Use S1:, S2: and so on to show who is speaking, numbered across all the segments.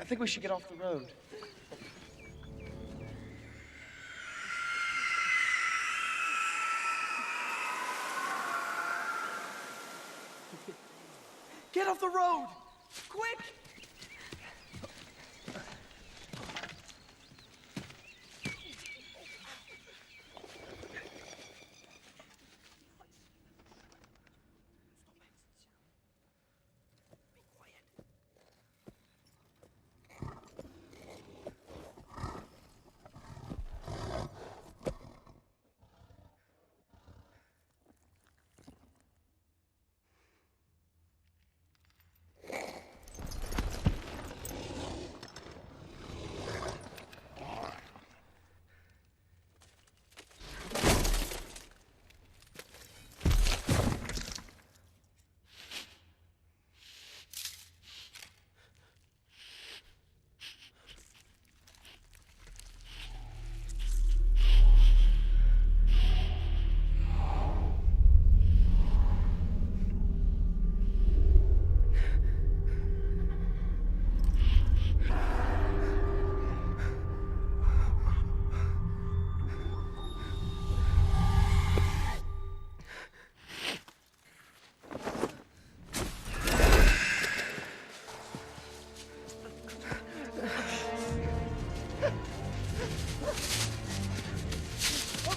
S1: think we should get off the road. Get off the road! Quick!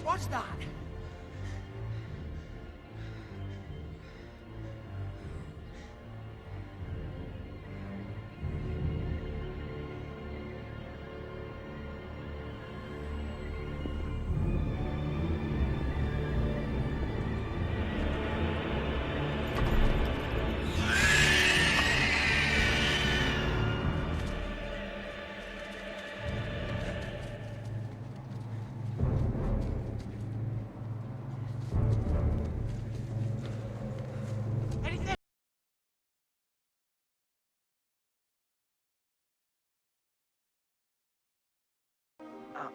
S1: What's that?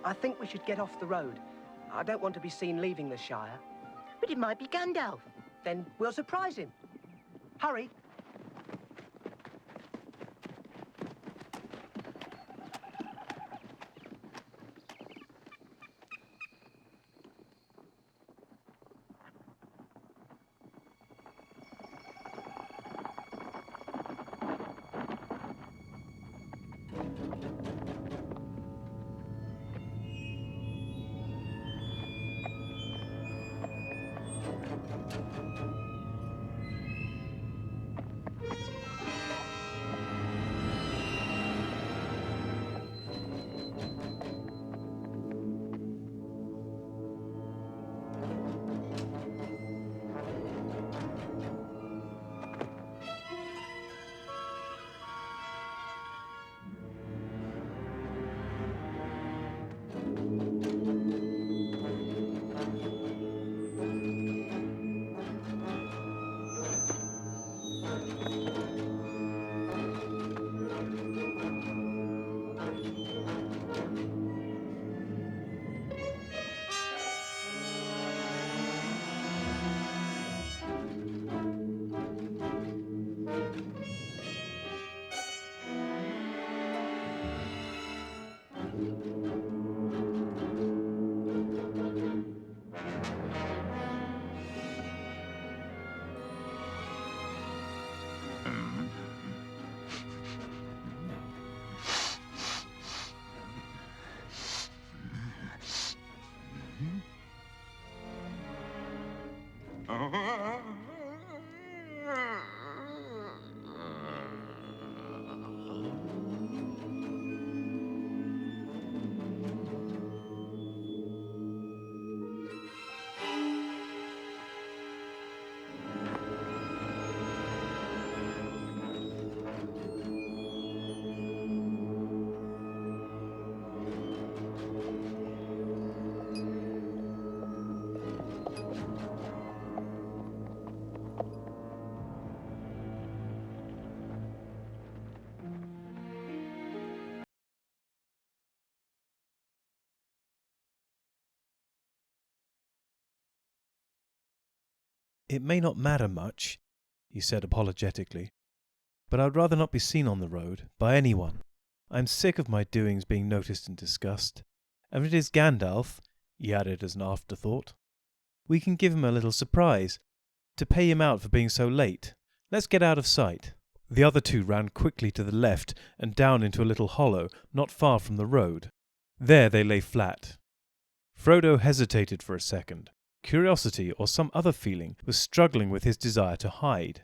S2: I think we should get off the road. I don't want to be seen leaving the Shire.
S3: But it might be Gandalf.
S2: Then we'll surprise him. Hurry.
S4: "It may not matter much," he said apologetically, "but I'd rather not be seen on the road by anyone. I'm sick of my doings being noticed and discussed. And if it is Gandalf, he added as an afterthought, we can give him a little surprise, to pay him out for being so late. Let's get out of sight. The other two ran quickly to the left and down into a little hollow not far from the road. There they lay flat. Frodo hesitated for a second. Curiosity or some other feeling was struggling with his desire to hide.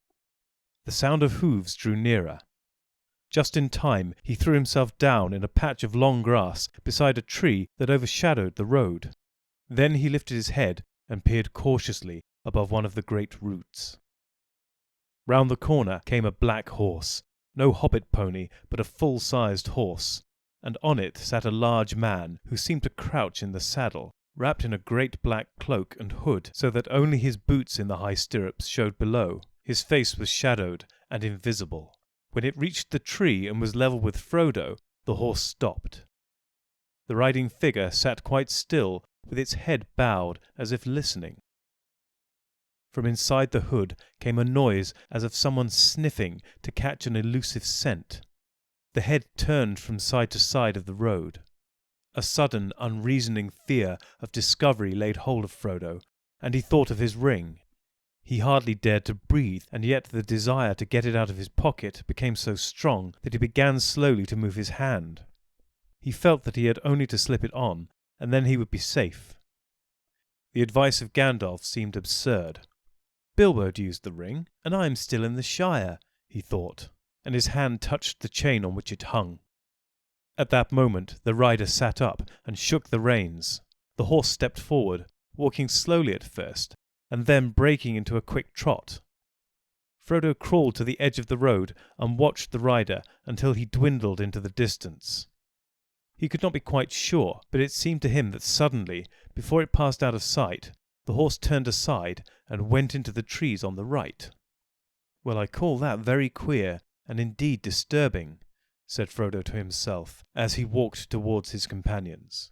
S4: The sound of hooves drew nearer. Just in time he threw himself down in a patch of long grass beside a tree that overshadowed the road. Then he lifted his head and peered cautiously above one of the great roots. Round the corner came a black horse, no hobbit pony, but a full-sized horse, and on it sat a large man who seemed to crouch in the saddle, wrapped in a great black cloak and hood so that only his boots in the high stirrups showed below. His face was shadowed and invisible. When it reached the tree and was level with Frodo, the horse stopped. The riding figure sat quite still, with its head bowed as if listening. From inside the hood came a noise as of someone sniffing to catch an elusive scent. The head turned from side to side of the road. A sudden, unreasoning fear of discovery laid hold of Frodo, and he thought of his ring. He hardly dared to breathe, and yet the desire to get it out of his pocket became so strong that he began slowly to move his hand. He felt that he had only to slip it on, and then he would be safe. The advice of Gandalf seemed absurd. Bilbo'd used the ring, and I am still in the Shire, he thought, and his hand touched the chain on which it hung. At that moment the rider sat up and shook the reins. The horse stepped forward, walking slowly at first, and then breaking into a quick trot. Frodo crawled to the edge of the road and watched the rider until he dwindled into the distance. He could not be quite sure, but it seemed to him that suddenly, before it passed out of sight, the horse turned aside and went into the trees on the right. "Well, I call that very queer, and indeed disturbing," said Frodo to himself, as he walked towards his companions.